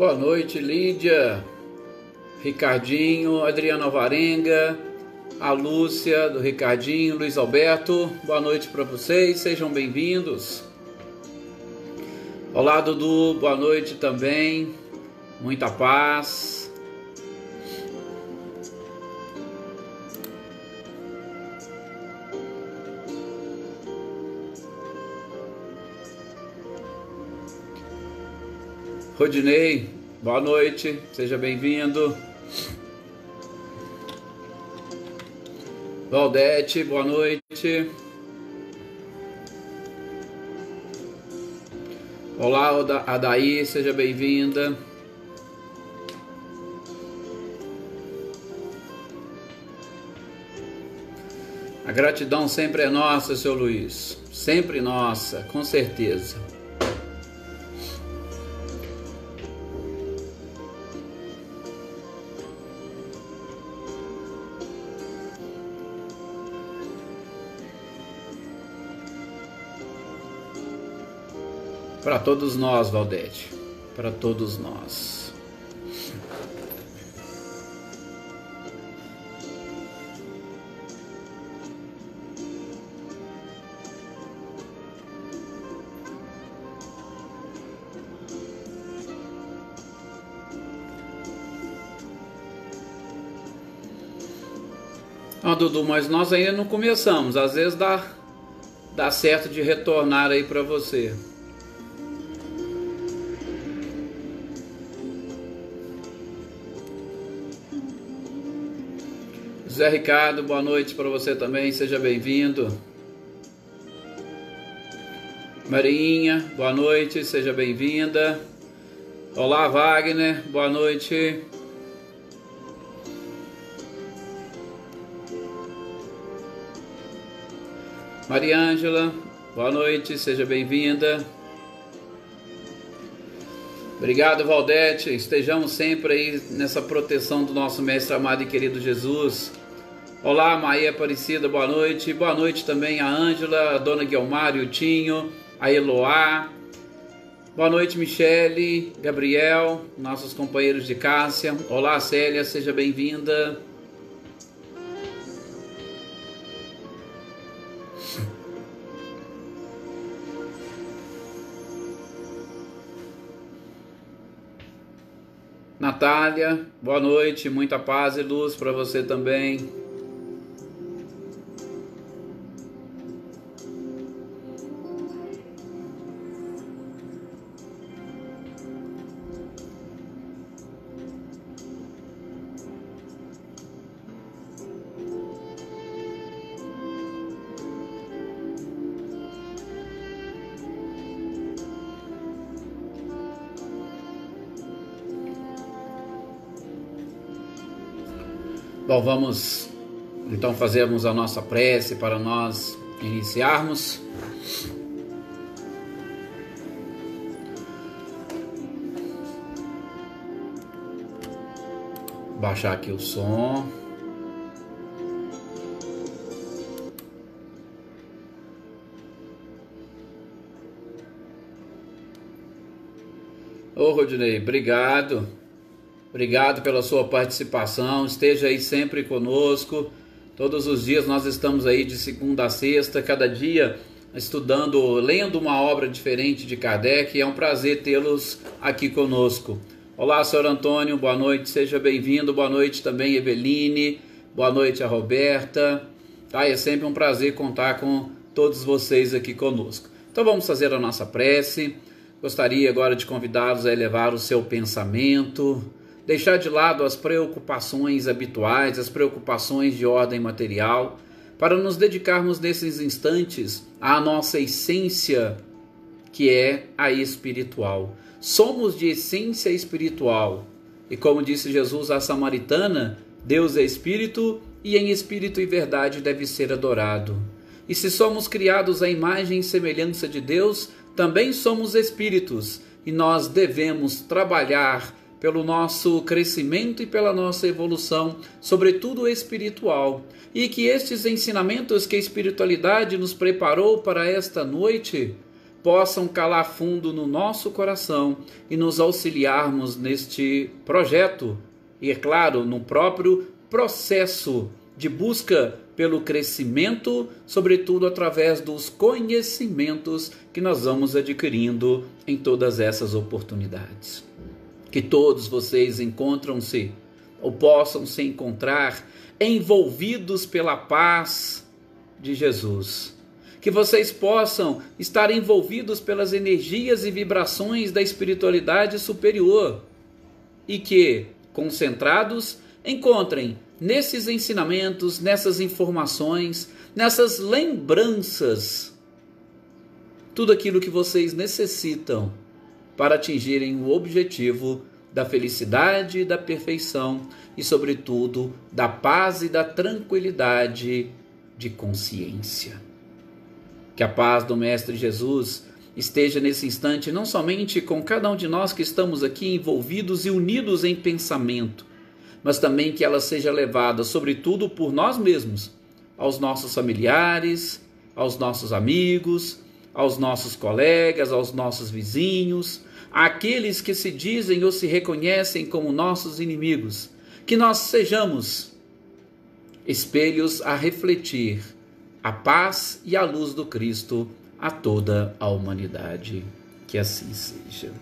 Boa noite, Lídia, Ricardinho, Adriana Alvarenga, a Lúcia do Ricardinho, Luiz Alberto. Boa noite para vocês, sejam bem-vindos. Olá, Dudu, boa noite também, muita paz. Rodinei, boa noite, seja bem-vindo. Valdete, boa noite. Olá, Adaí, seja bem-vinda. A gratidão sempre é nossa, seu Luiz, sempre nossa, com certeza. Para todos nós, Valdete, para todos nós. Ah, Dudu, mas nós ainda não começamos, às vezes dá certo de retornar aí para você. Zé Ricardo, boa noite para você também, seja bem-vindo. Marinha, boa noite, seja bem-vinda. Olá, Wagner, boa noite. Mariângela, boa noite, seja bem-vinda. Obrigado, Valdete, estejamos sempre aí nessa proteção do nosso mestre amado e querido Jesus. Olá, Maia Aparecida, boa noite. Boa noite também a Ângela, a Dona Guilmar e o Tinho, a Eloá. Boa noite, Michele, Gabriel, nossos companheiros de Cássia. Olá, Célia, seja bem-vinda. Natália, boa noite, muita paz e luz para você também. Bom, vamos então fazermos a nossa prece para nós iniciarmos. Baixar aqui o som. Ô, Rodinei, obrigado. Obrigado pela sua participação, esteja aí sempre conosco. Todos os dias nós estamos aí de segunda a sexta, cada dia estudando, lendo uma obra diferente de Kardec, e é um prazer tê-los aqui conosco. Olá, senhor Antônio, boa noite, seja bem-vindo. Boa noite também, Eveline, boa noite a Roberta. É sempre um prazer contar com todos vocês aqui conosco. Então vamos fazer a nossa prece. Gostaria agora de convidá-los a elevar o seu pensamento, deixar de lado as preocupações habituais, as preocupações de ordem material, para nos dedicarmos nesses instantes à nossa essência, que é a espiritual. Somos de essência espiritual. E como disse Jesus à samaritana, Deus é espírito e em espírito e verdade deve ser adorado. E se somos criados à imagem e semelhança de Deus, também somos espíritos, e nós devemos trabalhar pelo nosso crescimento e pela nossa evolução, sobretudo espiritual, e que estes ensinamentos que a espiritualidade nos preparou para esta noite possam calar fundo no nosso coração e nos auxiliarmos neste projeto e, é claro, no próprio processo de busca pelo crescimento, sobretudo através dos conhecimentos que nós vamos adquirindo em todas essas oportunidades. Que todos vocês encontram-se ou possam se encontrar envolvidos pela paz de Jesus. Que vocês possam estar envolvidos pelas energias e vibrações da espiritualidade superior e que, concentrados, encontrem nesses ensinamentos, nessas informações, nessas lembranças, tudo aquilo que vocês necessitam para atingirem o objetivo da felicidade, da perfeição e, sobretudo, da paz e da tranquilidade de consciência. Que a paz do Mestre Jesus esteja nesse instante não somente com cada um de nós que estamos aqui envolvidos e unidos em pensamento, mas também que ela seja levada, sobretudo por nós mesmos, aos nossos familiares, aos nossos amigos, aos nossos colegas, aos nossos vizinhos, àqueles que se dizem ou se reconhecem como nossos inimigos. Que nós sejamos espelhos a refletir a paz e a luz do Cristo a toda a humanidade. Que assim seja.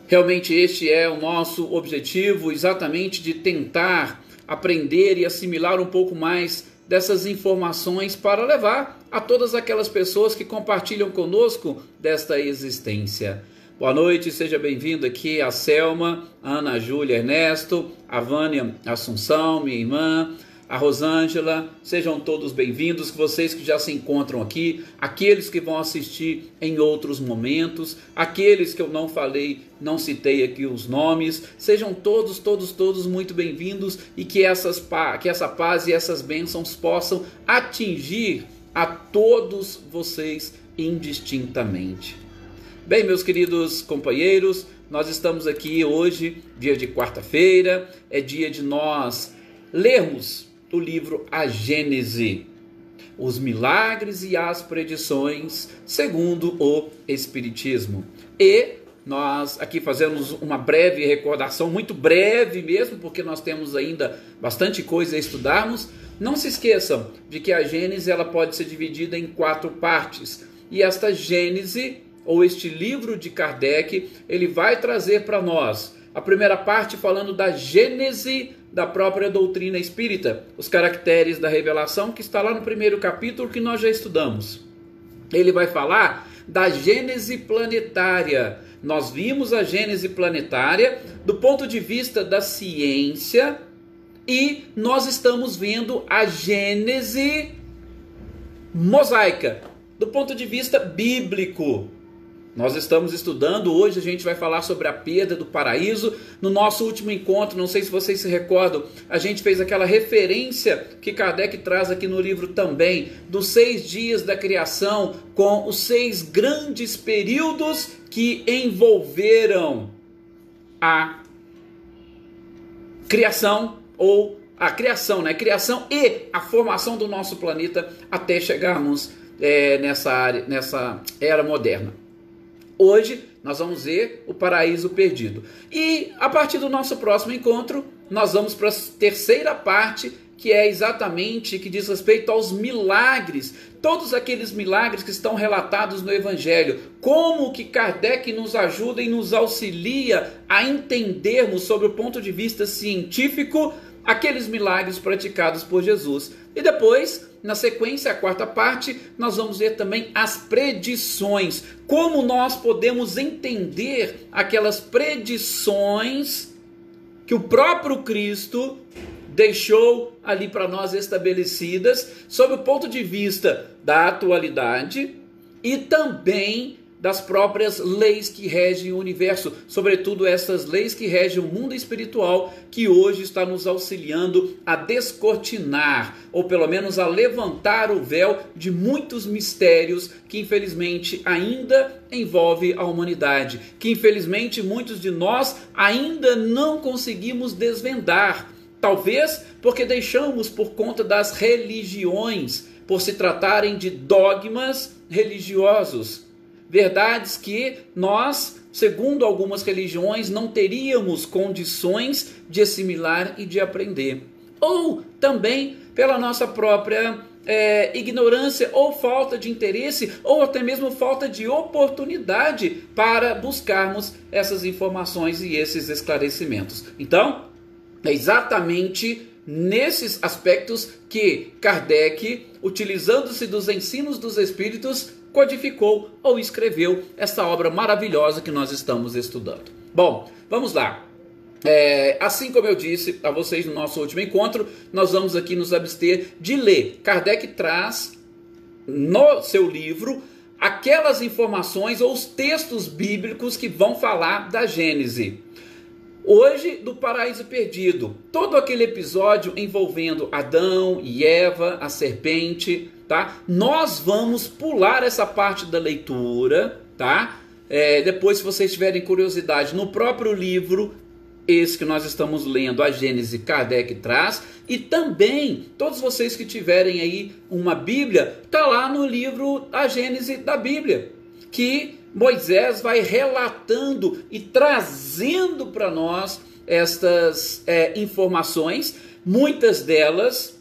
Realmente este é o nosso objetivo, exatamente de tentar aprender e assimilar um pouco mais dessas informações para levar a todas aquelas pessoas que compartilham conosco desta existência. Boa noite, seja bem-vindo aqui a Selma, a Ana Júlia Ernesto, a Vânia Assunção, minha irmã, a Rosângela, sejam todos bem-vindos, vocês que já se encontram aqui, aqueles que vão assistir em outros momentos, aqueles que eu não falei, não citei aqui os nomes, sejam todos muito bem-vindos e que essa paz e essas bênçãos possam atingir a todos vocês indistintamente. Bem, meus queridos companheiros, nós estamos aqui hoje, dia de quarta-feira, é dia de nós lermos o livro A Gênese, os milagres e as predições segundo o Espiritismo. E nós aqui fazemos uma breve recordação, muito breve mesmo, porque nós temos ainda bastante coisa a estudarmos. Não se esqueçam de que a Gênese ela pode ser dividida em 4 partes. E esta Gênese, ou este livro de Kardec, ele vai trazer para nós a primeira parte falando da Gênese da própria doutrina espírita, os caracteres da revelação, que está lá no primeiro capítulo que nós já estudamos. Ele vai falar da Gênese planetária. Nós vimos a Gênese planetária do ponto de vista da ciência e nós estamos vendo a Gênese mosaica do ponto de vista bíblico. Nós estamos estudando, hoje a gente vai falar sobre a perda do paraíso. No nosso último encontro, não sei se vocês se recordam, a gente fez aquela referência que Kardec traz aqui no livro também, dos 6 dias da criação, com os 6 grandes períodos que envolveram a criação, ou a criação, né? Criação e a formação do nosso planeta até chegarmos nessa era moderna. Hoje nós vamos ver o paraíso perdido. E a partir do nosso próximo encontro, nós vamos para a terceira parte, que é exatamente que diz respeito aos milagres. Todos aqueles milagres que estão relatados no Evangelho. Como que Kardec nos ajuda e nos auxilia a entendermos sobre o ponto de vista científico aqueles milagres praticados por Jesus. E depois, na sequência, a quarta parte, nós vamos ver também as predições. Como nós podemos entender aquelas predições que o próprio Cristo deixou ali para nós estabelecidas, sob o ponto de vista da atualidade e também das próprias leis que regem o universo, sobretudo essas leis que regem o mundo espiritual, que hoje está nos auxiliando a descortinar, ou pelo menos a levantar o véu de muitos mistérios que infelizmente ainda envolve a humanidade, que infelizmente muitos de nós ainda não conseguimos desvendar, talvez porque deixamos por conta das religiões, por se tratarem de dogmas religiosos. Verdades que nós, segundo algumas religiões, não teríamos condições de assimilar e de aprender. Ou também pela nossa própria ignorância ou falta de interesse ou até mesmo falta de oportunidade para buscarmos essas informações e esses esclarecimentos. Então, é exatamente nesses aspectos que Kardec, utilizando-se dos ensinos dos Espíritos, codificou ou escreveu essa obra maravilhosa que nós estamos estudando. Bom, vamos lá. Assim como eu disse a vocês no nosso último encontro, nós vamos aqui nos abster de ler. Kardec traz no seu livro aquelas informações ou os textos bíblicos que vão falar da Gênese. Hoje, do Paraíso Perdido, todo aquele episódio envolvendo Adão e Eva, a serpente, tá? Nós vamos pular essa parte da leitura, tá? Depois, se vocês tiverem curiosidade, no próprio livro, esse que nós estamos lendo, a Gênese, Kardec traz, e também, todos vocês que tiverem aí uma Bíblia, tá lá no livro A Gênese da Bíblia, que Moisés vai relatando e trazendo para nós estas informações, muitas delas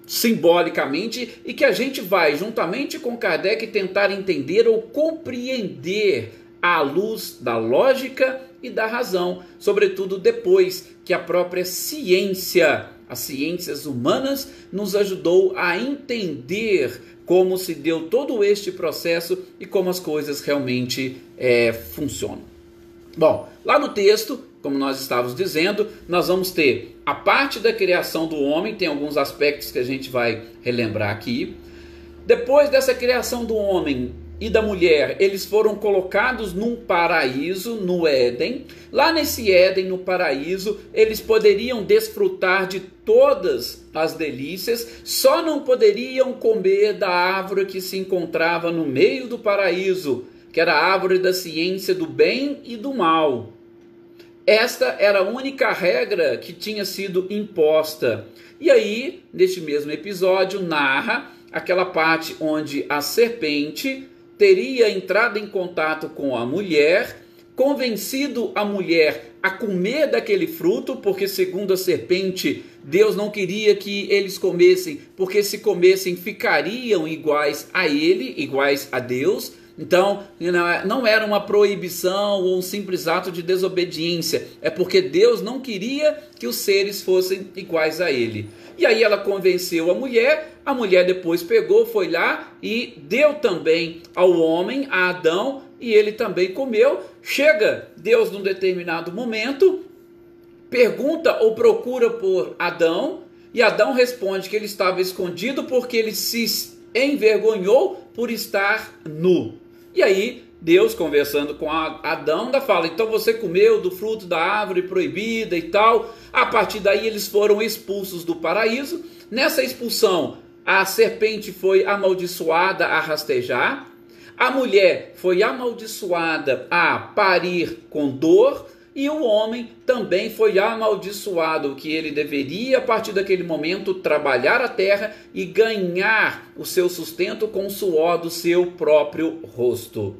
simbolicamente, e que a gente vai, juntamente com Kardec, tentar entender ou compreender à luz da lógica e da razão, sobretudo depois que a própria ciência, as ciências humanas, nos ajudou a entender como se deu todo este processo e como as coisas realmente funcionam. Bom, lá no texto, como nós estávamos dizendo, nós vamos ter a parte da criação do homem, tem alguns aspectos que a gente vai relembrar aqui. Depois dessa criação do homem e da mulher, eles foram colocados num paraíso, no Éden. Lá nesse Éden, no paraíso, eles poderiam desfrutar de todas as delícias, só não poderiam comer da árvore que se encontrava no meio do paraíso, que era a árvore da ciência do bem e do mal. Esta era a única regra que tinha sido imposta. E aí, neste mesmo episódio, narra aquela parte onde a serpente teria entrado em contato com a mulher, convencido a mulher a comer daquele fruto, porque segundo a serpente, Deus não queria que eles comessem, porque se comessem ficariam iguais a ele, iguais a Deus. Então, não era uma proibição ou um simples ato de desobediência, é porque Deus não queria que os seres fossem iguais a ele. E aí ela convenceu a mulher depois pegou, foi lá e deu também ao homem, a Adão, e ele também comeu. Chega Deus num determinado momento, pergunta ou procura por Adão, e Adão responde que ele estava escondido porque ele se envergonhou por estar nu. E aí Deus, conversando com Adão, ainda fala: então você comeu do fruto da árvore proibida e tal. A partir daí eles foram expulsos do paraíso. Nessa expulsão, a serpente foi amaldiçoada a rastejar, a mulher foi amaldiçoada a parir com dor, e o homem também foi amaldiçoado, que ele deveria, a partir daquele momento, trabalhar a terra e ganhar o seu sustento com o suor do seu próprio rosto.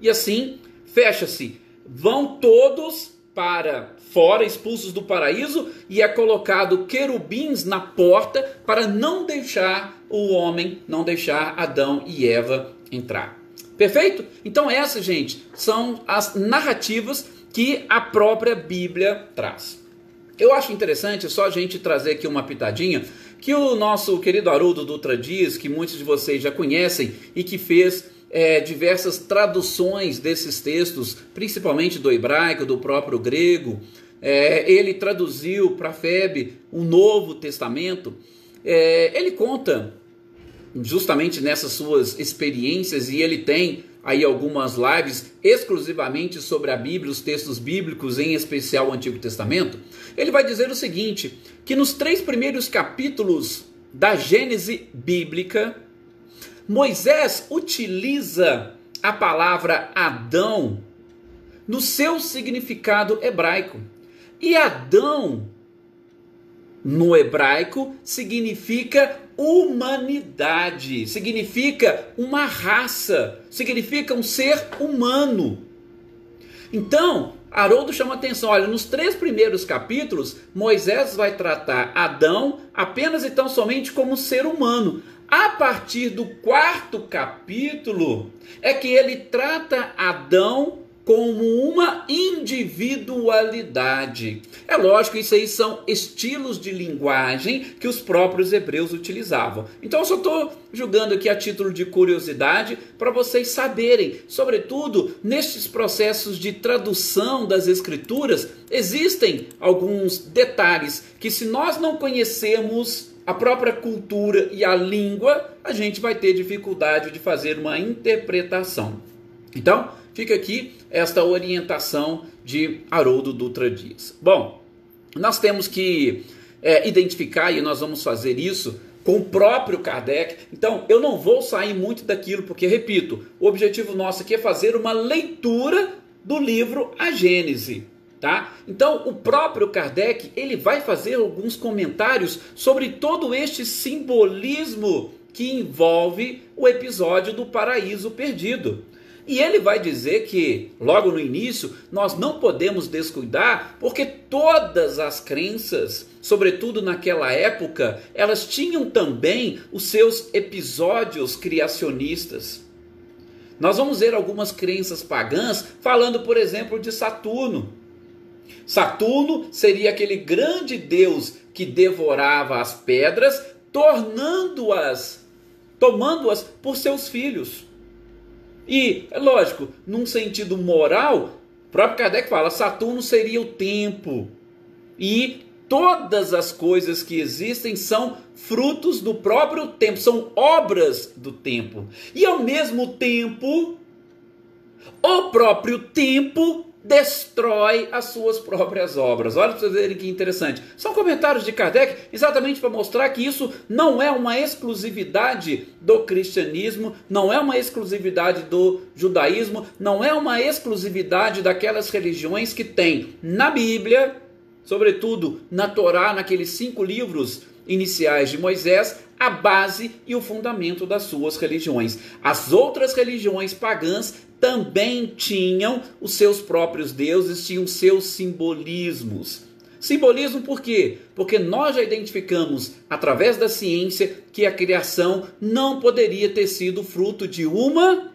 E assim, fecha-se. Vão todos para fora, expulsos do paraíso, e é colocado querubins na porta para não deixar o homem, não deixar Adão e Eva entrar. Perfeito? Então essas, gente, são as narrativas que a própria Bíblia traz. Eu acho interessante só a gente trazer aqui uma pitadinha que o nosso querido Haroldo Dutra Dias, que muitos de vocês já conhecem e que fez diversas traduções desses textos, principalmente do hebraico, do próprio grego. Ele traduziu para a FEB o Novo Testamento. Ele conta justamente nessas suas experiências, e ele tem aí algumas lives exclusivamente sobre a Bíblia, os textos bíblicos, em especial o Antigo Testamento. Ele vai dizer o seguinte, que nos 3 primeiros capítulos da Gênese bíblica, Moisés utiliza a palavra Adão no seu significado hebraico. E Adão no hebraico, significa humanidade, significa uma raça, significa um ser humano. Então, Haroldo chama atenção, olha, nos 3 primeiros capítulos, Moisés vai tratar Adão apenas e tão somente como ser humano. A partir do 4º capítulo, é que ele trata Adão como uma individualidade. É lógico, isso aí são estilos de linguagem que os próprios hebreus utilizavam. Então eu só estou julgando aqui a título de curiosidade para vocês saberem, sobretudo nestes processos de tradução das escrituras, existem alguns detalhes que, se nós não conhecermos a própria cultura e a língua, a gente vai ter dificuldade de fazer uma interpretação. Então, fica aqui esta orientação de Haroldo Dutra Dias. Bom, nós temos que identificar, e nós vamos fazer isso com o próprio Kardec. Então, eu não vou sair muito daquilo, porque, repito, o objetivo nosso aqui é fazer uma leitura do livro A Gênese. Tá? Então, o próprio Kardec, ele vai fazer alguns comentários sobre todo este simbolismo que envolve o episódio do paraíso perdido. E ele vai dizer que, logo no início, nós não podemos descuidar, porque todas as crenças, sobretudo naquela época, elas tinham também os seus episódios criacionistas. Nós vamos ver algumas crenças pagãs falando, por exemplo, de Saturno. Saturno seria aquele grande deus que devorava as pedras, tomando-as por seus filhos. E, é lógico, num sentido moral, o próprio Kardec fala, Saturno seria o tempo. E todas as coisas que existem são frutos do próprio tempo, são obras do tempo. E ao mesmo tempo, o próprio tempo destrói as suas próprias obras. Olha para vocês verem que interessante. São comentários de Kardec exatamente para mostrar que isso não é uma exclusividade do cristianismo, não é uma exclusividade do judaísmo, não é uma exclusividade daquelas religiões que tem na Bíblia, sobretudo na Torá, naqueles 5 livros iniciais de Moisés, a base e o fundamento das suas religiões. As outras religiões pagãs também tinham os seus próprios deuses, tinham seus simbolismos. Simbolismo por quê? Porque nós já identificamos, através da ciência, que a criação não poderia ter sido fruto de uma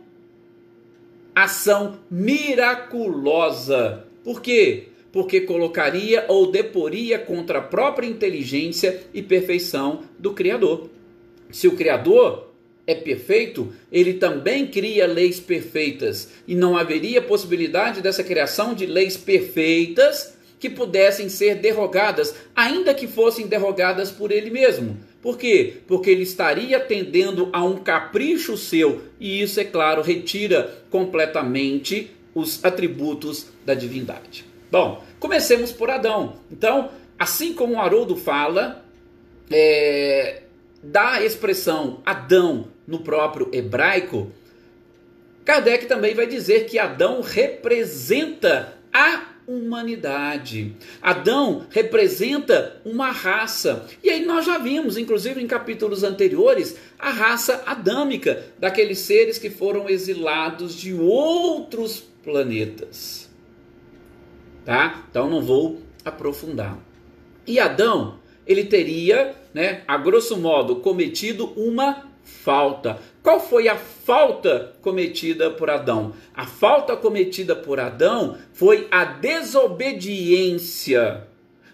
ação miraculosa. Por quê? Porque colocaria ou deporia contra a própria inteligência e perfeição do Criador. Se o Criador é perfeito, ele também cria leis perfeitas, e não haveria possibilidade dessa criação de leis perfeitas que pudessem ser derrogadas, ainda que fossem derrogadas por ele mesmo. Por quê? Porque ele estaria atendendo a um capricho seu, e isso, é claro, retira completamente os atributos da divindade. Bom, comecemos por Adão. Então, assim como o Haroldo fala, da expressão Adão no próprio hebraico, Kardec também vai dizer que Adão representa a humanidade. Adão representa uma raça. E aí nós já vimos, inclusive em capítulos anteriores, a raça adâmica, daqueles seres que foram exilados de outros planetas. Tá? Então não vou aprofundar. E Adão, ele teria, a grosso modo, cometido uma falta. Qual foi a falta cometida por Adão? A falta cometida por Adão foi a desobediência.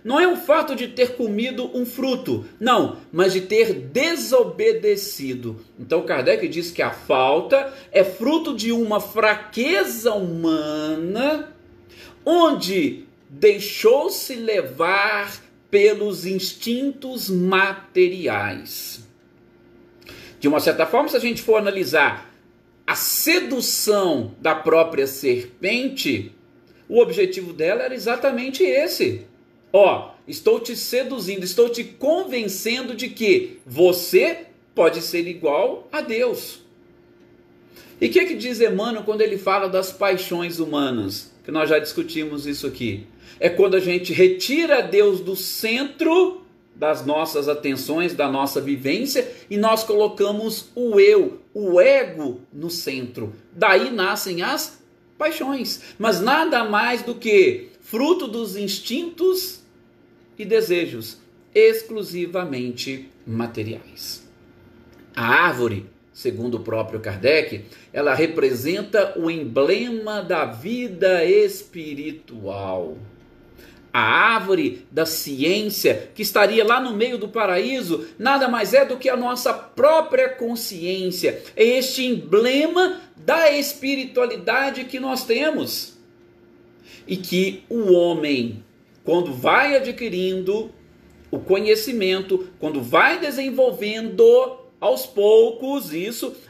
Não é o fato de ter comido um fruto, não, mas de ter desobedecido. Então Kardec diz que a falta é fruto de uma fraqueza humana, onde deixou-se levar pelos instintos materiais. De uma certa forma, se a gente for analisar a sedução da própria serpente, o objetivo dela era exatamente esse. Estou te seduzindo, estou te convencendo de que você pode ser igual a Deus. E o que diz Emmanuel quando ele fala das paixões humanas? Que nós já discutimos isso aqui. É quando a gente retira Deus do centro das nossas atenções, da nossa vivência, e nós colocamos o eu, o ego no centro. Daí nascem as paixões, mas nada mais do que fruto dos instintos e desejos exclusivamente materiais. A árvore, segundo o próprio Kardec, ela representa o emblema da vida espiritual. A árvore da ciência, que estaria lá no meio do paraíso, nada mais é do que a nossa própria consciência. É este emblema da espiritualidade que nós temos. E que o homem, quando vai adquirindo o conhecimento, quando vai desenvolvendo aos poucos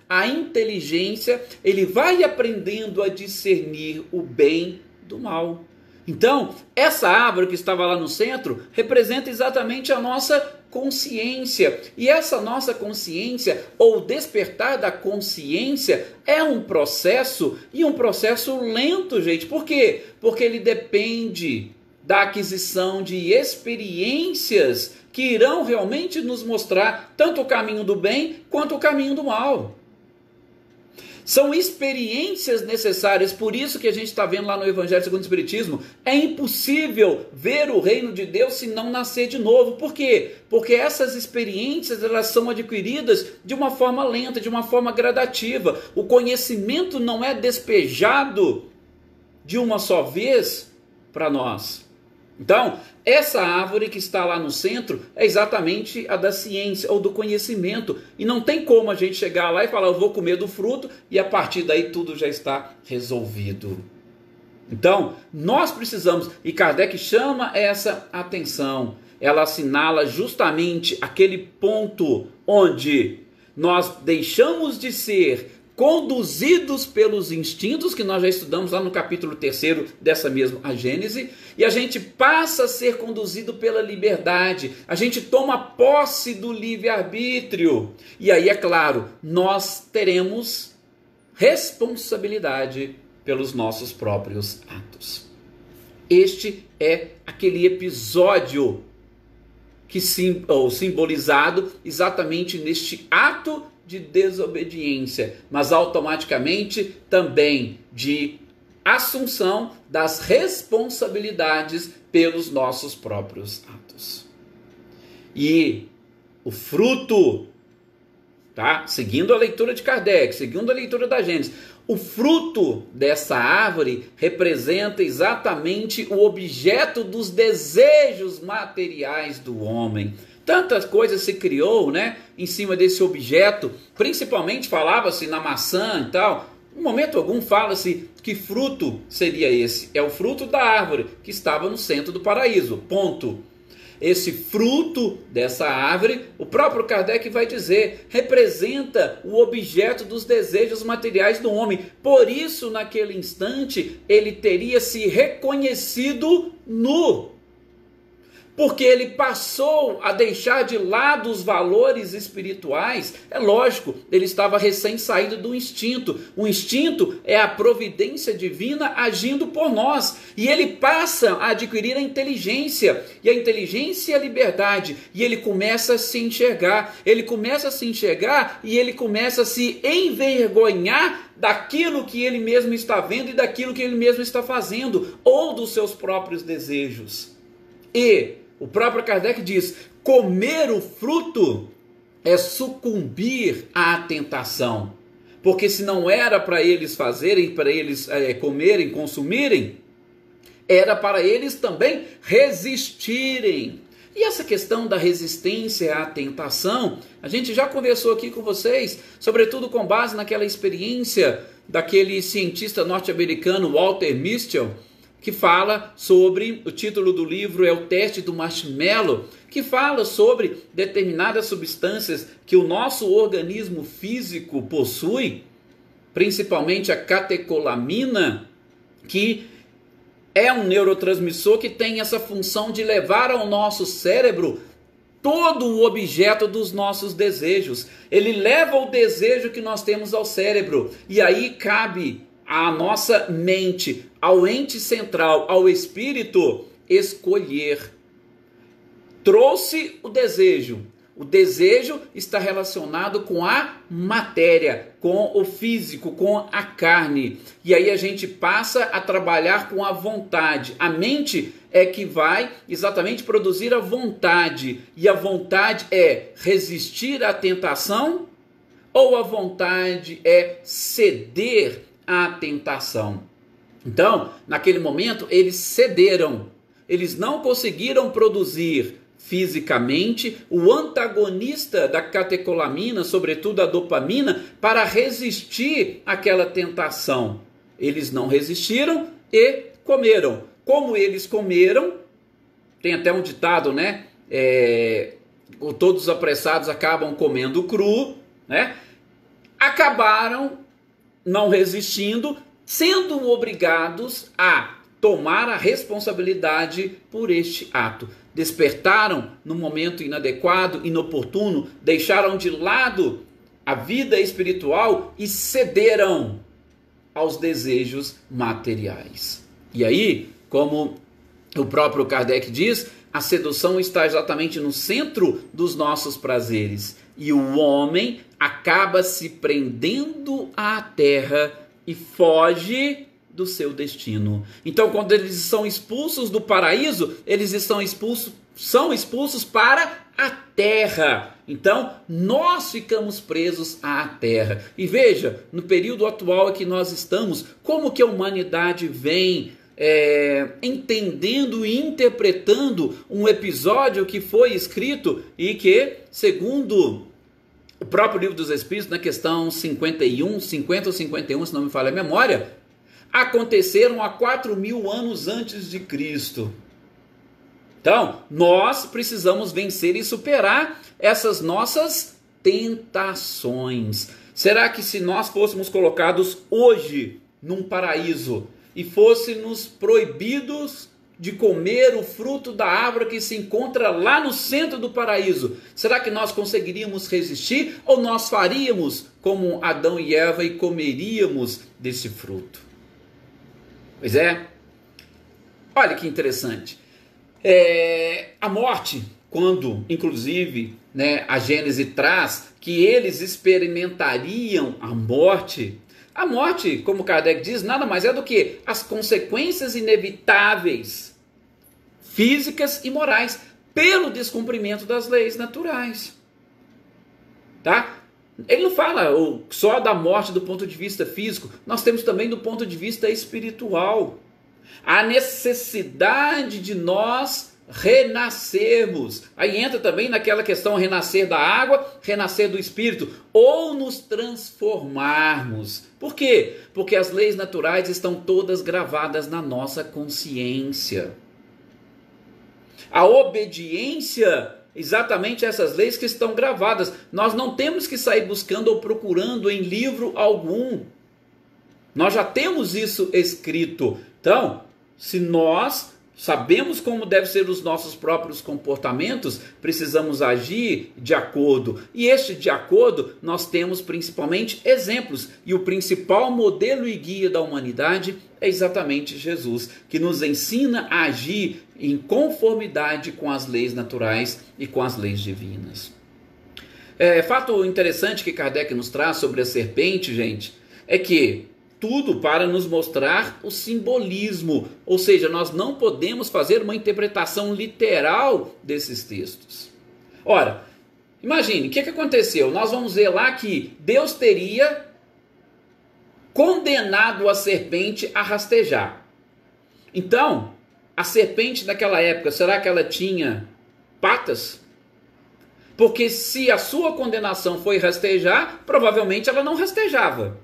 a inteligência, ele vai aprendendo a discernir o bem do mal. Então, essa árvore que estava lá no centro representa exatamente a nossa consciência. E essa nossa consciência, ou despertar da consciência, é um processo, e um processo lento, gente. Por quê? Porque ele depende da aquisição de experiências que irão realmente nos mostrar tanto o caminho do bem quanto o caminho do mal. São experiências necessárias, por isso que a gente está vendo lá no Evangelho segundo o Espiritismo, é impossível ver o reino de Deus se não nascer de novo. Por quê? Porque essas experiências, elas são adquiridas de uma forma lenta, de uma forma gradativa. O conhecimento não é despejado de uma só vez para nós. Então, essa árvore que está lá no centro é exatamente a da ciência ou do conhecimento. E não tem como a gente chegar lá e falar, eu vou comer do fruto, e a partir daí tudo já está resolvido. Então, nós precisamos, e Kardec chama essa atenção, ela assinala justamente aquele ponto onde nós deixamos de ser conduzidos pelos instintos, que nós já estudamos lá no capítulo 3 dessa mesma a Gênese, e a gente passa a ser conduzido pela liberdade, a gente toma posse do livre-arbítrio, e aí, é claro, nós teremos responsabilidade pelos nossos próprios atos. Este é aquele episódio que simbolizado exatamente neste ato de desobediência, mas automaticamente também de assunção das responsabilidades pelos nossos próprios atos. E o fruto, tá? Seguindo a leitura de Kardec, seguindo a leitura da Gênesis, o fruto dessa árvore representa exatamente o objeto dos desejos materiais do homem. Tantas coisas se criou, né, em cima desse objeto, principalmente falava-se na maçã e tal. Em momento algum fala-se que fruto seria esse. É o fruto da árvore que estava no centro do paraíso, ponto. Esse fruto dessa árvore, o próprio Kardec vai dizer, representa o objeto dos desejos materiais do homem. Por isso, naquele instante, ele teria se reconhecido nu. Porque ele passou a deixar de lado os valores espirituais. É lógico, ele estava recém saído do instinto. O instinto é a providência divina agindo por nós. E ele passa a adquirir a inteligência. E a inteligência é a liberdade. E ele começa a se enxergar. Ele começa a se enxergar e ele começa a se envergonhar daquilo que ele mesmo está vendo e daquilo que ele mesmo está fazendo. Ou dos seus próprios desejos. E o próprio Kardec diz, comer o fruto é sucumbir à tentação. Porque se não era para eles fazerem, para eles comerem, consumirem, era para eles também resistirem. E essa questão da resistência à tentação, a gente já conversou aqui com vocês, sobretudo com base naquela experiência daquele cientista norte-americano Walter Mischel, que fala sobre, o título do livro é O Teste do Marshmallow, que fala sobre determinadas substâncias que o nosso organismo físico possui, principalmente a catecolamina, que é um neurotransmissor que tem essa função de levar ao nosso cérebro todo o objeto dos nossos desejos. Ele leva o desejo que nós temos ao cérebro, e aí cabe à nossa mente, ao ente central, ao espírito, escolher. trouxe o desejo. O desejo está relacionado com a matéria, com o físico, com a carne. E aí a gente passa a trabalhar com a vontade. A mente é que vai exatamente produzir a vontade. E a vontade é resistir à tentação ou a vontade é ceder à tentação? Então, naquele momento, eles cederam. Eles não conseguiram produzir fisicamente o antagonista da catecolamina, sobretudo a dopamina, para resistir àquela tentação. Eles não resistiram e comeram. Como eles comeram, tem até um ditado, né? Todos os apressados acabam comendo cru, né? Acabaram não resistindo, sendo obrigados a tomar a responsabilidade por este ato. Despertaram no momento inadequado, inoportuno, deixaram de lado a vida espiritual e cederam aos desejos materiais. E aí, como o próprio Kardec diz, a sedução está exatamente no centro dos nossos prazeres. E o homem acaba se prendendo à terra e foge do seu destino. Então, quando eles são expulsos do paraíso, eles são expulsos para a terra. Então, nós ficamos presos à terra. E veja, no período atual em que nós estamos, como que a humanidade vem entendendo e interpretando um episódio que foi escrito e que, segundo o próprio Livro dos Espíritos, na questão 50 ou 51, se não me falha a memória, aconteceram há 4.000 anos antes de Cristo. Então, nós precisamos vencer e superar essas nossas tentações. Será que se nós fôssemos colocados hoje num paraíso e fôssemos proibidos de comer o fruto da árvore que se encontra lá no centro do paraíso, será que nós conseguiríamos resistir ou nós faríamos como Adão e Eva e comeríamos desse fruto? Pois é. Olha que interessante. A morte, quando inclusive a Gênese traz que eles experimentariam a morte, como Kardec diz, nada mais é do que as consequências inevitáveis, físicas e morais, pelo descumprimento das leis naturais. Tá? Ele não fala só da morte do ponto de vista físico, nós temos também do ponto de vista espiritual. A necessidade de nós renascermos. Aí entra também naquela questão renascer da água, renascer do espírito, ou nos transformarmos. Por quê? Porque as leis naturais estão todas gravadas na nossa consciência. A obediência, exatamente essas leis que estão gravadas. Nós não temos que sair buscando ou procurando em livro algum. Nós já temos isso escrito. Então, se nós sabemos como devem ser os nossos próprios comportamentos, precisamos agir de acordo. E de acordo, nós temos principalmente exemplos. E o principal modelo e guia da humanidade é exatamente Jesus, que nos ensina a agir em conformidade com as leis naturais e com as leis divinas. Fato interessante que Kardec nos traz sobre a serpente, gente, é que tudo para nos mostrar o simbolismo, ou seja, nós não podemos fazer uma interpretação literal desses textos. Ora, imagine, o que aconteceu? Nós vamos ver lá que Deus teria condenado a serpente a rastejar. Então, a serpente daquela época, será que ela tinha patas? Porque se a sua condenação foi rastejar, provavelmente ela não rastejava.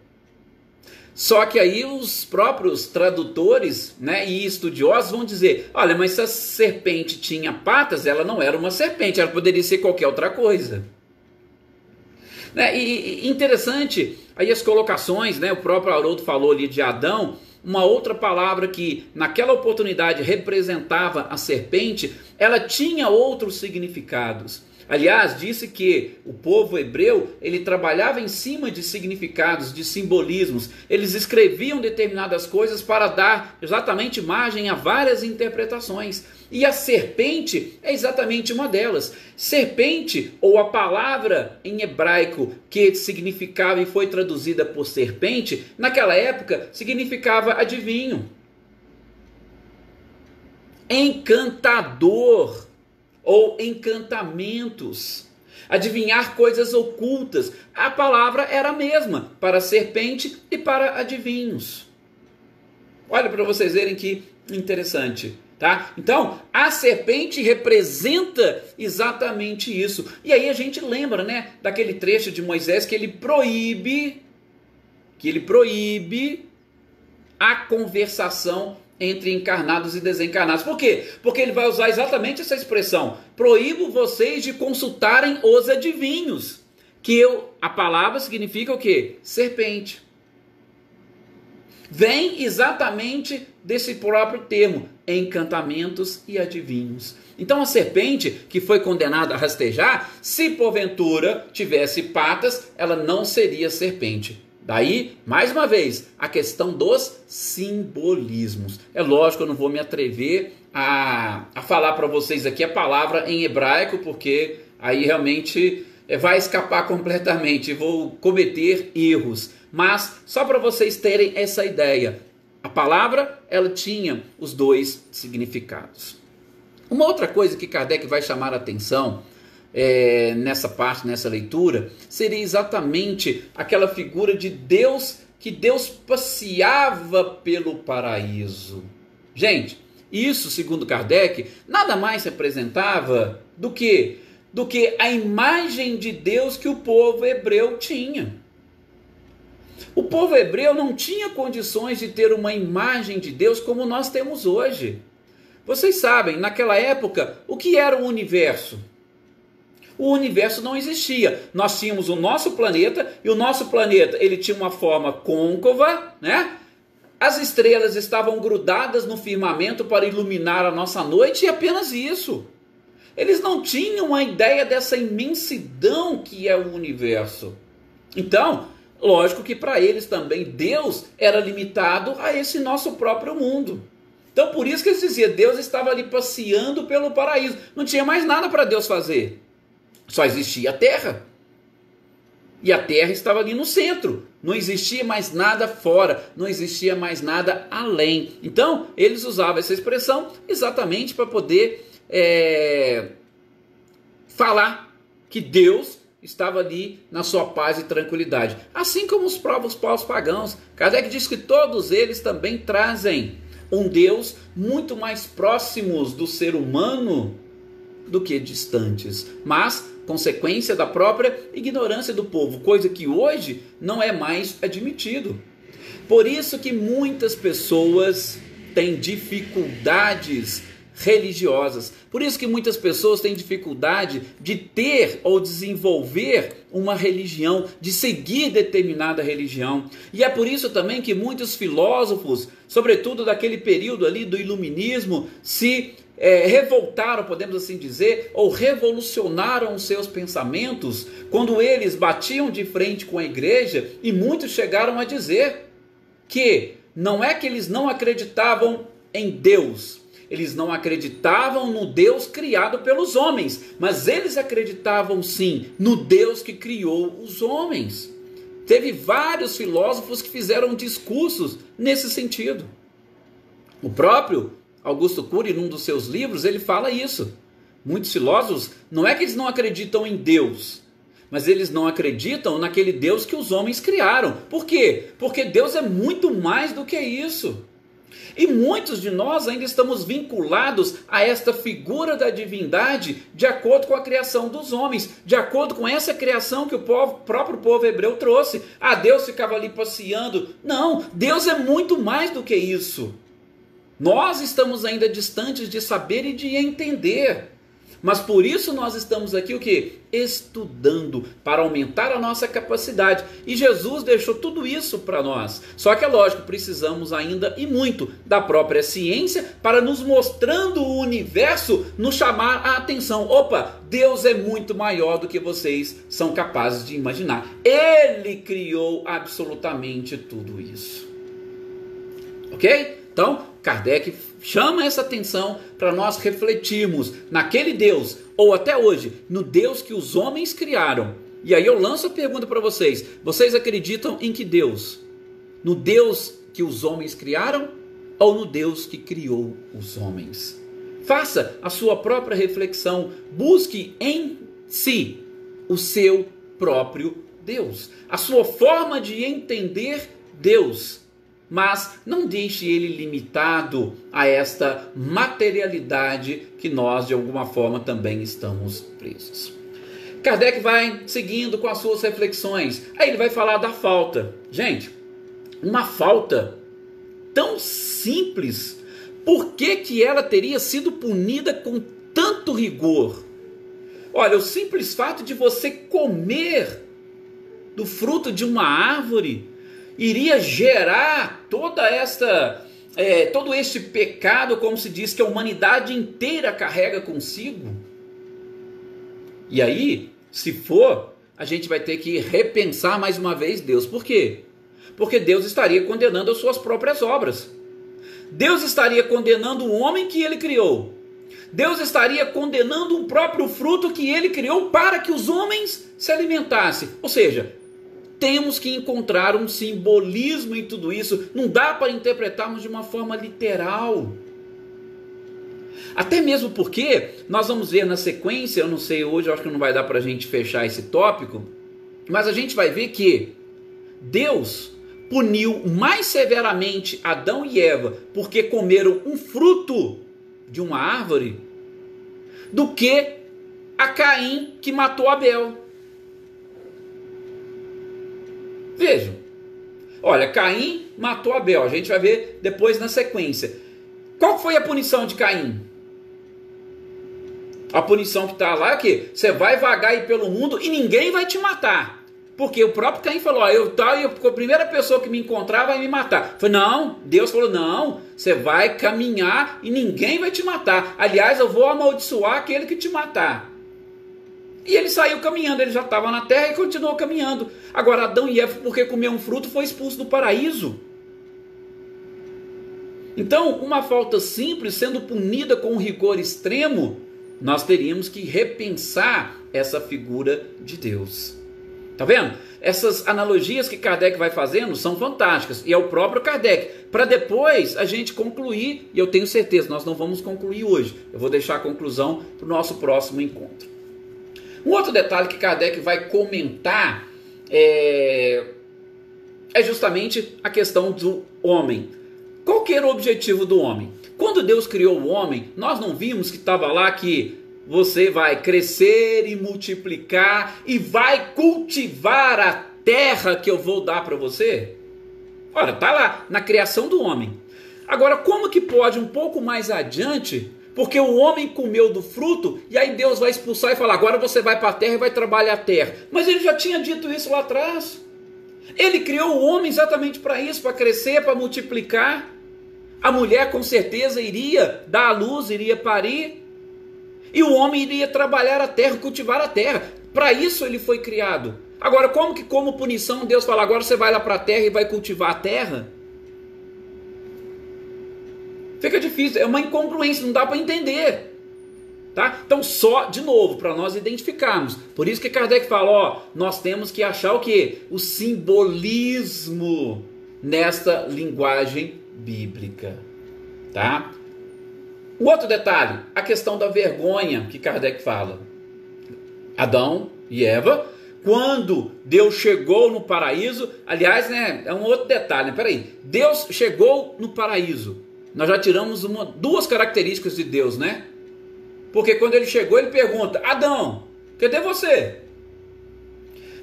Só que aí os próprios tradutores e estudiosos vão dizer, olha, mas se a serpente tinha patas, ela não era uma serpente, ela poderia ser qualquer outra coisa. E interessante, aí as colocações, o próprio Haroldo falou ali de Adão, uma outra palavra que naquela oportunidade representava a serpente, ela tinha outros significados. Aliás, disse que o povo hebreu, ele trabalhava em cima de significados, de simbolismos. Eles escreviam determinadas coisas para dar exatamente margem a várias interpretações. E a serpente é exatamente uma delas. Serpente, ou a palavra em hebraico que significava e foi traduzida por serpente, naquela época significava adivinho, encantador ou encantamentos, adivinhar coisas ocultas. A palavra era a mesma para serpente e para adivinhos. Olha para vocês verem que interessante. Tá? Então, a serpente representa exatamente isso. E aí a gente lembra, né, daquele trecho de Moisés que ele proíbe a conversação entre encarnados e desencarnados. Por quê? Porque ele vai usar exatamente essa expressão: proíbo vocês de consultarem os adivinhos. A palavra significa o quê? Serpente. Vem exatamente desse próprio termo, encantamentos e adivinhos. Então a serpente que foi condenada a rastejar, se porventura tivesse patas, ela não seria serpente. Daí, mais uma vez, a questão dos simbolismos. É lógico, eu não vou me atrever a falar para vocês aqui a palavra em hebraico, porque aí realmente vai escapar completamente, vou cometer erros. Mas, só para vocês terem essa ideia, a palavra, ela tinha os dois significados. Uma outra coisa que Kardec vai chamar a atenção nessa parte, nessa leitura, seria exatamente aquela figura de Deus, que Deus passeava pelo paraíso. Gente, isso, segundo Kardec, nada mais representava do que a imagem de Deus que o povo hebreu tinha. O povo hebreu não tinha condições de ter uma imagem de Deus como nós temos hoje. Vocês sabem, naquela época, o que era o universo? O universo não existia. Nós tínhamos o nosso planeta, e o nosso planeta ele tinha uma forma côncava, né? As estrelas estavam grudadas no firmamento para iluminar a nossa noite, e apenas isso. Eles não tinham a ideia dessa imensidão que é o universo. Então, lógico que para eles também Deus era limitado a esse nosso próprio mundo. Então por isso que eles diziam, Deus estava ali passeando pelo paraíso. Não tinha mais nada para Deus fazer. Só existia a terra. E a terra estava ali no centro. Não existia mais nada fora. Não existia mais nada além. Então eles usavam essa expressão exatamente para poder falar que Deus estava ali na sua paz e tranquilidade. Assim como os próprios povos pagãos. Kardec diz que todos eles também trazem um Deus muito mais próximos do ser humano do que distantes. Mas consequência da própria ignorância do povo, coisa que hoje não é mais admitido. Por isso que muitas pessoas têm dificuldades religiosas. Por isso que muitas pessoas têm dificuldade de ter ou desenvolver uma religião, de seguir determinada religião. E é por isso também que muitos filósofos, sobretudo daquele período ali do iluminismo, se revoltaram, podemos assim dizer, ou revolucionaram os seus pensamentos, quando eles batiam de frente com a igreja, e muitos chegaram a dizer que não é que eles não acreditavam em Deus, eles não acreditavam no Deus criado pelos homens, mas eles acreditavam sim no Deus que criou os homens. Teve vários filósofos que fizeram discursos nesse sentido. O próprio Augusto Cury, num dos seus livros, ele fala isso. Muitos filósofos, não é que eles não acreditam em Deus, mas eles não acreditam naquele Deus que os homens criaram. Por quê? Porque Deus é muito mais do que isso. E muitos de nós ainda estamos vinculados a esta figura da divindade de acordo com a criação dos homens, de acordo com essa criação que o próprio povo hebreu trouxe. Ah, Deus ficava ali passeando. Não, Deus é muito mais do que isso. Nós estamos ainda distantes de saber e de entender. Mas por isso nós estamos aqui o quê? Estudando, para aumentar a nossa capacidade. E Jesus deixou tudo isso para nós. Só que é lógico, precisamos ainda e muito da própria ciência para nos mostrando o universo, nos chamar a atenção. Opa, Deus é muito maior do que vocês são capazes de imaginar. Ele criou absolutamente tudo isso. Ok? Então, Kardec chama essa atenção para nós refletirmos naquele Deus, ou até hoje, no Deus que os homens criaram. E aí eu lanço a pergunta para vocês: vocês acreditam em que Deus? No Deus que os homens criaram ou no Deus que criou os homens? Faça a sua própria reflexão, busque em si o seu próprio Deus, a sua forma de entender Deus. Mas não deixe ele limitado a esta materialidade que nós de alguma forma também estamos presos. Kardec vai seguindo com as suas reflexões. Aí ele vai falar da falta. Gente, uma falta tão simples, por que ela teria sido punida com tanto rigor? Olha, o simples fato de você comer do fruto de uma árvore iria gerar todo este pecado, como se diz, que a humanidade inteira carrega consigo. E aí, se for, a gente vai ter que repensar mais uma vez Deus. Por quê? Porque Deus estaria condenando as suas próprias obras. Deus estaria condenando o homem que ele criou. Deus estaria condenando o próprio fruto que ele criou para que os homens se alimentassem. Ou seja, temos que encontrar um simbolismo em tudo isso. Não dá para interpretarmos de uma forma literal. Até mesmo porque nós vamos ver na sequência, eu não sei hoje, eu acho que não vai dar para a gente fechar esse tópico, mas a gente vai ver que Deus puniu mais severamente Adão e Eva porque comeram um fruto de uma árvore do que a Caim que matou Abel. Vejam, olha, Caim matou Abel, a gente vai ver depois na sequência. Qual foi a punição de Caim? A punição que está lá é que você vai vagar aí pelo mundo e ninguém vai te matar. Porque o próprio Caim falou, a primeira pessoa que me encontrar vai me matar. Foi não, Deus falou, não, você vai caminhar e ninguém vai te matar. Aliás, eu vou amaldiçoar aquele que te matar. E ele saiu caminhando, ele já estava na terra e continuou caminhando. Agora Adão e Eva, porque comeu um fruto, foi expulso do paraíso. Então, uma falta simples sendo punida com um rigor extremo, nós teríamos que repensar essa figura de Deus. Tá vendo? Essas analogias que Kardec vai fazendo são fantásticas. E é o próprio Kardec. Para depois a gente concluir, e eu tenho certeza, nós não vamos concluir hoje. Eu vou deixar a conclusão para o nosso próximo encontro. Um outro detalhe que Kardec vai comentar é justamente a questão do homem. Qual que era o objetivo do homem? Quando Deus criou o homem, nós não vimos que estava lá que você vai crescer e multiplicar e vai cultivar a terra que eu vou dar para você? Olha, está lá na criação do homem. Agora, como que pode um pouco mais adiante, porque o homem comeu do fruto, e aí Deus vai expulsar e falar, agora você vai para a terra e vai trabalhar a terra. Mas ele já tinha dito isso lá atrás. Ele criou o homem exatamente para isso, para crescer, para multiplicar. A mulher com certeza iria dar à luz, iria parir. E o homem iria trabalhar a terra, cultivar a terra. Para isso ele foi criado. Agora, como que como punição Deus fala, agora você vai lá para a terra e vai cultivar a terra? Fica difícil, é uma incongruência, não dá para entender. Tá? Então, só, de novo, para nós identificarmos. Por isso que Kardec fala, nós temos que achar o quê? O simbolismo nesta linguagem bíblica. Tá? O outro detalhe, a questão da vergonha que Kardec fala. Adão e Eva, quando Deus chegou no paraíso, aliás, é um outro detalhe, peraí, Deus chegou no paraíso. Nós já tiramos duas características de Deus, né? Porque quando ele chegou, ele pergunta, Adão, cadê você?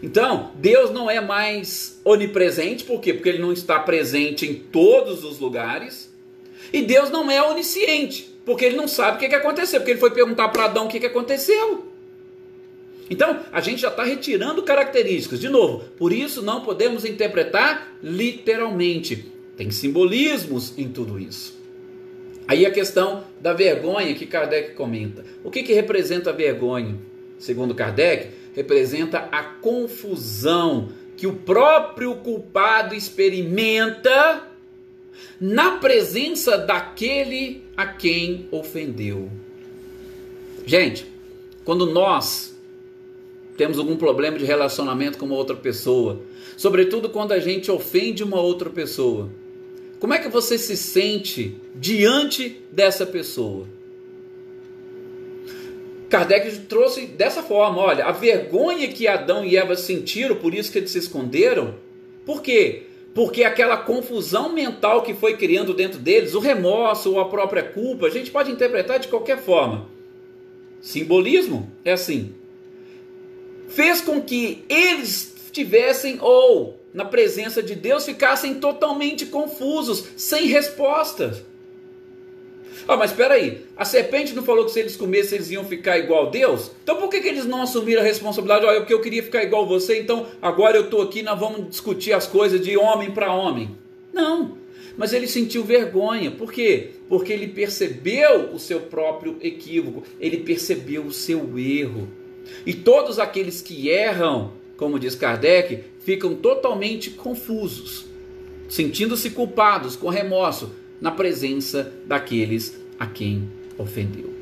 Então, Deus não é mais onipresente, por quê? Porque ele não está presente em todos os lugares. E Deus não é onisciente, Porque ele não sabe o que aconteceu, porque ele foi perguntar para Adão o que aconteceu. Então, a gente já está retirando características. De novo, por isso não podemos interpretar literalmente. Tem simbolismos em tudo isso. Aí a questão da vergonha que Kardec comenta. O que representa a vergonha? Segundo Kardec, representa a confusão que o próprio culpado experimenta na presença daquele a quem ofendeu. Gente, quando nós temos algum problema de relacionamento com uma outra pessoa, sobretudo quando a gente ofende uma outra pessoa, como é que você se sente diante dessa pessoa? Kardec trouxe dessa forma, olha, a vergonha que Adão e Eva sentiram, por isso que eles se esconderam. Por quê? Porque aquela confusão mental que foi criando dentro deles, o remorso ou a própria culpa, a gente pode interpretar de qualquer forma. Simbolismo é assim. Fez com que eles tivessem, ou na presença de Deus, ficassem totalmente confusos, sem respostas. Mas espera aí, a serpente não falou que se eles comessem eles iam ficar igual a Deus? Então por que eles não assumiram a responsabilidade? Porque eu queria ficar igual a você, então agora eu estou aqui, nós vamos discutir as coisas de homem para homem. Não, mas ele sentiu vergonha. Por quê? Porque ele percebeu o seu próprio equívoco, ele percebeu o seu erro. E todos aqueles que erram, como diz Kardec, ficam totalmente confusos, sentindo-se culpados, com remorso, na presença daqueles a quem ofendeu.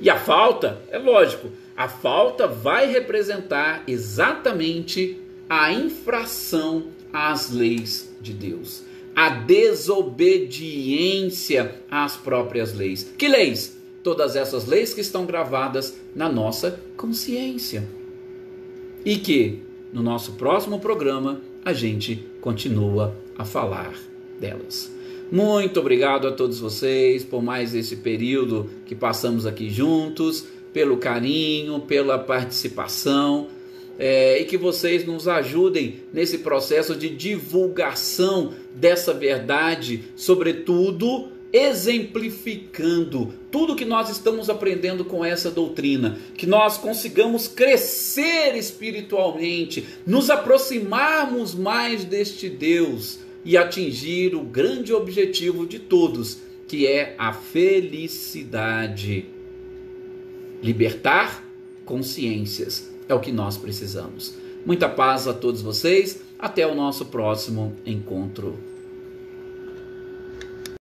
E a falta, é lógico, a falta vai representar exatamente a infração às leis de Deus, a desobediência às próprias leis. Que leis? Todas essas leis que estão gravadas na nossa consciência. E que, no nosso próximo programa, a gente continua a falar delas. Muito obrigado a todos vocês por mais esse período que passamos aqui juntos, pelo carinho, pela participação, e que vocês nos ajudem nesse processo de divulgação dessa verdade, sobretudo exemplificando tudo que nós estamos aprendendo com essa doutrina, que nós consigamos crescer espiritualmente, nos aproximarmos mais deste Deus e atingir o grande objetivo de todos, que é a felicidade. Libertar consciências é o que nós precisamos. Muita paz a todos vocês, até o nosso próximo encontro.